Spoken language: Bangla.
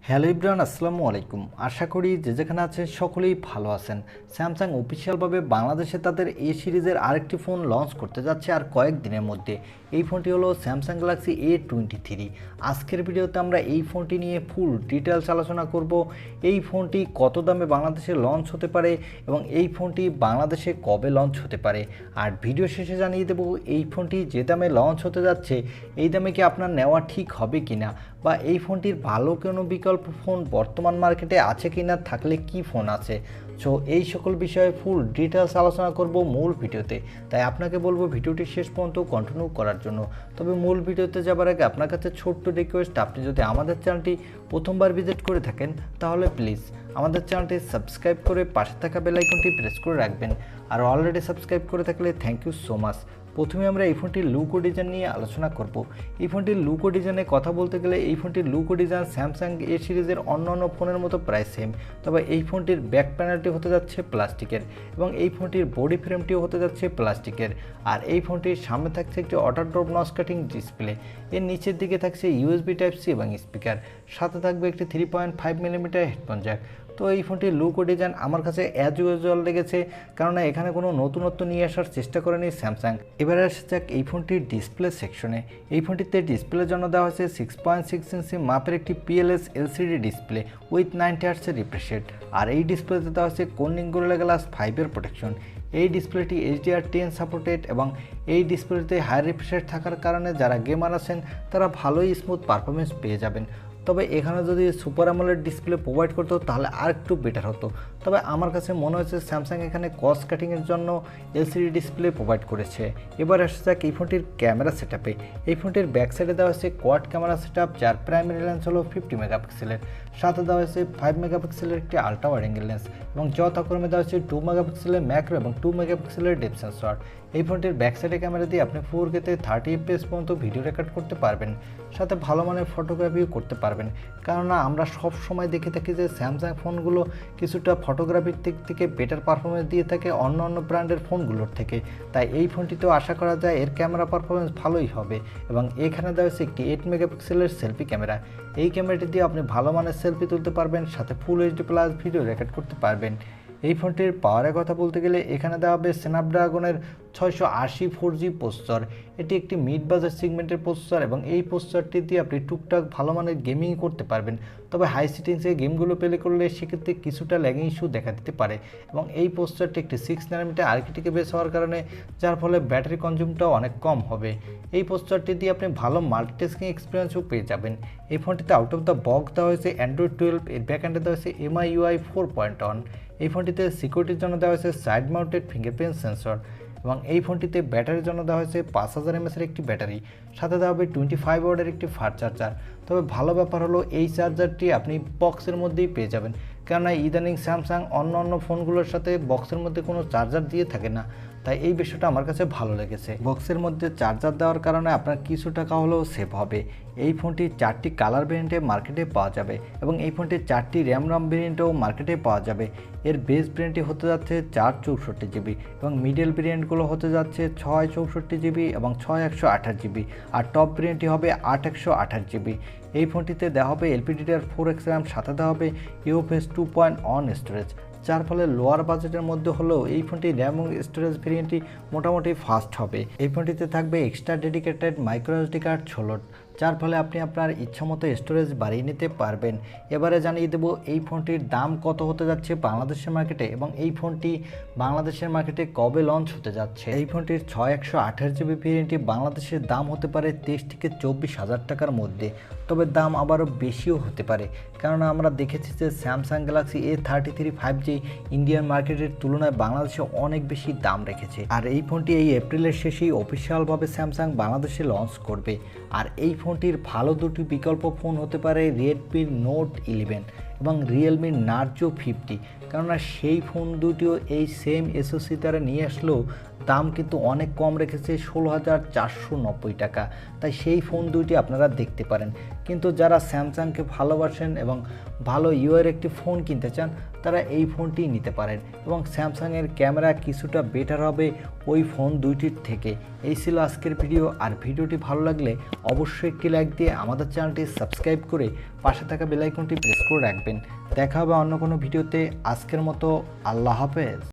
হ্যালো এভরিওয়ান, আসসালামু আলাইকুম। আশা করি যে যেখানে আছেন সকলেই ভালো আছেন। স্যামসাং অফিসিয়ালভাবে বাংলাদেশে তাদের এ সিরিজের আরেকটি ফোন লঞ্চ করতে যাচ্ছে আর কয়েকদিনের মধ্যে। এই ফোনটি হলো স্যামসাং গ্যালাক্সি A23। আজকের ভিডিওতে আমরা এই ফোনটি নিয়ে ফুল ডিটেলস আলোচনা করব। এই ফোনটি কত দামে বাংলাদেশে লঞ্চ হতে পারে এবং এই ফোনটি বাংলাদেশে কবে লঞ্চ হতে পারে। আর ভিডিও শেষে জানিয়ে দেব এই ফোনটি যে দামে লঞ্চ হতে যাচ্ছে এই দামে কি আপনার নেওয়া ঠিক হবে কিনা, বা এই ফোনটির ভালো কোনো বিকল্প ফোন বর্তমান মার্কেটে আছে কিনা, থাকলে কি ফোন আছে। সো এই সকল বিষয়ে ফুল ডিটেলস আলোচনা করব মূল ভিডিওতে। তাই আপনাকে বলবো ভিডিওটি শেষ পর্যন্ত কন্টিনিউ করার জন্য। তবে মূল ভিডিওতে যাবার আগে আপনার কাছে ছোট্ট রিকোয়েস্ট, আপনি যদি আমাদের চ্যানেলটি প্রথমবার ভিজিট করে থাকেন তাহলে প্লিজ আমাদের চ্যানেলটি সাবস্ক্রাইব করে পাশে থাকা বেল আইকনটি প্রেস করে রাখবেন। আর অলরেডি সাবস্ক্রাইব করে থাকলে থ্যাংক ইউ সো মাচ। প্রথমে আমরা এই ফোনটির লুক ও ডিজাইন নিয়ে আলোচনা করব। এই ফোনটির লুক ও ডিজাইনে কথা বলতে গেলে এই ফোনটির লুক ও ডিজাইন স্যামসাং এ সিরিজের অন্যান্য ফোনের মতো প্রায় সেম, তবে এই ফোনটির ব্যাক প্যানেলটি হতে যাচ্ছে প্লাস্টিকের এবং এই ফোনটির বডি ফ্রেমটিও হতে যাচ্ছে প্লাস্টিকের। আর এই ফোনটির সামনে থাকছে একটি অটোড্রপ নচ কাটিং ডিসপ্লে, এর নিচের দিকে থাকছে ইউএসবি টাইপ সি এবং স্পিকার, সাথে থাকবে একটি 3.5 মিলিমিটার হেডফোন জ্যাক। তো এই ফোনটির লুক ও ডিজাইন আমার কাছে অ্যাজ ইউজুয়াল লেগেছে, কারণ এখানে কোনো নতুনত্ব নিয়ে আসার চেষ্টা করেনি স্যামসাং। এবারে আসা যাক এই ফোনটির ডিসপ্লে সেকশনে। এই ফোনটিতে ডিসপ্লের জন্য দেওয়া হয়েছে 6.6 ইঞ্চি মাপের একটি পিএলএস এলসিডি ডিসপ্লে উইথ 90 হার্টজের রিফ্রেশ রেট। আর এই ডিসপ্লেতে দেওয়া হয়েছে কর্নিং গোরিলা গ্লাস 5-এর প্রোটেকশন। এই ডিসপ্লেটি HDR10 সাপোর্টেড এবং এই ডিসপ্লেতে হাই রিফ্রেশ রেট থাকার কারণে যারা গেমার আছেন তারা ভালোই স্মুথ পারফরমেন্স পেয়ে যাবেন। তবে এখানে যদি সুপার অ্যামোলেড ডিসপ্লে প্রোভাইড করতো তাহলে আর একটু বেটার হতো। তবে আমার কাছে মনে হয়েছে স্যামসাং এখানে কস্ট কাটিংয়ের জন্য এলসিডি ডিসপ্লে প্রোভাইড করেছে। এবার আসা যাক এই ফোনটির ক্যামেরা সেটআপে। এই ফোনটির ব্যাক সাইডে দেওয়া হয়েছে কোয়াড ক্যামেরা সেটআপ, যার প্রাইমারি লেন্স হলো 50 মেগাপিক্সেলের, সাথে দেওয়া হয়েছে 5 মেগাপিক্সেলের একটি আলট্রা ওয়াইড অ্যাঙ্গেল লেন্স এবং যথাক্রমে দেওয়া হয়েছে 2 মেগাপিক্সেলের ম্যাক্রো এবং 2 মেগাপিক্সেলের ডেপথ সেন্সর। এই ফোনটির ব্যাক সাইডে ক্যামেরা দিয়ে আপনি 4K-তে 30 FPS পর্যন্ত ভিডিও রেকর্ড করতে পারবেন, সাথে ভালো মানের ফটোগ্রাফিও করতে পারবেন। কেননা আমরা সব সময় দেখে থাকি যে স্যামসাং ফোনগুলো কিছুটা ফটোগ্রাফির দিক থেকে বেটার পারফরমেন্স দিয়ে থাকে অন্য অন্য ব্র্যান্ডের ফোনগুলোর থেকে। তাই এই ফোনটিতেও আশা করা যায় এর ক্যামেরা পারফরমেন্স ভালোই হবে। এবং এখানে দেওয়া হয়েছে একটি 8 মেগাপিক্সেলের সেলফি ক্যামেরা। এই ক্যামেরাটি দিয়ে আপনি ভালো মানের সেলফি তুলতে পারবেন, সাথে full HD plus video record করতে পারবেন। এই ফোনটির পাওয়ারের কথা বলতে গেলে এখানে দেওয়া হবে স্ন্যাপড্রাগনের 680 4G প্রসেসর। এটি একটি মিড বাজেট সেগমেন্টের প্রসেসর এবং এই প্রসেসরটি দিয়ে আপনি টুকটাক ভালো মানের গেমিং করতে পারবেন। তবে হাই সেটিংসে গেমগুলো প্লে করলে সেক্ষেত্রে কিছুটা ল্যাগিং ইস্যু দেখা দিতে পারে। এবং এই প্রসেসরটি একটি 6 ন্যানোমিটার আর্কিটেক্টে বেস হওয়ার কারণে যার ফলে ব্যাটারি কনজিউমটাও অনেক কম হবে। এই প্রসেসরটি দিয়ে আপনি ভালো মাল্টিটাস্কিং এক্সপিরিয়েন্সও পেয়ে যাবেন। এই ফোনটিতে আউট অফ দ্য বক্স দেওয়া হয়েছে অ্যান্ড্রয়েড 12, এর ব্যাকএন্ডে দেওয়া হয়েছে MIUI 4.1। এই ফোনটিতে সিকিউরিটির জন্য দেওয়া হয়েছে সাইড মাউন্টেড ফিঙ্গারপ্রিন্ট সেন্সর এবং এই ফোনটিতে ব্যাটারির জন্য দেওয়া হয়েছে 5000 mAh-এর একটি ব্যাটারি, সাথে দেওয়া হবে 25 ওয়াটের একটি ফাস্ট চার্জার। তবে ভালো ব্যাপার হলো এই চার্জারটি আপনি বক্সের মধ্যেই পেয়ে যাবেন, কেননা ইদানিং স্যামসাং অন্য ফোনগুলোর সাথে বক্সের মধ্যে কোনো চার্জার দিয়ে থাকে না। তাই এই বিষয়টা আমার কাছে ভালো লেগেছে। বক্সের মধ্যে চার্জার দেওয়ার কারণে আপনার কিছু টাকা হলেও সেভ হবে। এই ফোনটি 4টি কালার ভেরিয়েন্টে মার্কেটে পাওয়া যাবে এবং এই ফোনটি 4টি র্যাম ভেরিয়েন্টেও মার্কেটে পাওয়া যাবে। এর বেস ভেরিয়েন্টটি হতে যাচ্ছে 464GB এবং মিডল ভেরিয়েন্টগুলো হতে যাচ্ছে 664GB এবং 6128GB, আর টপ ভেরিয়েন্টটি হবে 8128GB। এই ফোনটিতে দেওয়া হবে LPDDR4X RAM, সাথে দেওয়া হবে UFS 2.1 স্টোরেজ, যার ফলে লোয়ার বাজেটের মধ্যে হলেও এই ফোনটি র্যাম এবং স্টোরেজ ভেরিয়েন্টটি মোটামুটি ফাস্ট হবে। এই ফোনটিতে থাকবে এক্সট্রা ডেডিকেটেড মাইক্রোএসডি কার্ড 16, যার ফলে আপনি আপনার ইচ্ছামতো স্টোরেজ বাড়িয়ে নিতে পারবেন। এবারে জানিয়ে দেব এই ফোনটির দাম কত হতে যাচ্ছে বাংলাদেশের মার্কেটে এবং এই ফোনটি বাংলাদেশের মার্কেটে কবে লঞ্চ হতে যাচ্ছে। এই ফোনটির 6128GB ভেরিয়েন্টটি বাংলাদেশের দাম হতে পারে 23 থেকে 24,000 টাকার মধ্যে, তবে দাম আবারও বেশিও হতে পারে, কেননা আমরা দেখেছি যে Samsung Galaxy A33 5G Indian মার্কেটের তুলনায় বাংলাদেশে অনেক বেশি দাম রেখেছে। আর এই ফোনটি এই এপ্রিলের শেষেই অফিসিয়ালভাবে স্যামসাং বাংলাদেশে লঞ্চ করবে। আর এই ফোনটির ভালো দুটি বিকল্প ফোন হতে পারে রেডমির নোট 11 এবং রিয়েলমির নার্জো 50, কেননা সেই ফোন দুটিও এই সেম এসওসি তারা নিয়ে আসলেও দাম কিন্তু অনেক কম রেখেছে 16,490 টাকা। তাই সেই ফোন দুইটি আপনারা দেখতে পারেন। কিন্তু যারা স্যামসাংকে ভালোবাসেন এবং ভালো ইউআইয়ের একটি ফোন কিনতে চান তারা এই ফোনটি নিতে পারেন এবং স্যামসাংয়ের ক্যামেরা কিছুটা বেটার হবে ওই ফোন দুইটির থেকে। এই ছিল আজকের ভিডিও। আর ভিডিওটি ভালো লাগলে অবশ্যই একটি লাইক দিয়ে আমাদের চ্যানেলটি সাবস্ক্রাইব করে পাশে থাকা বেল আইকনটি প্রেস করে রাখবেন। দেখা হবে অন্য কোনো ভিডিওতে। আজকের মতো আল্লাহ হাফেজ।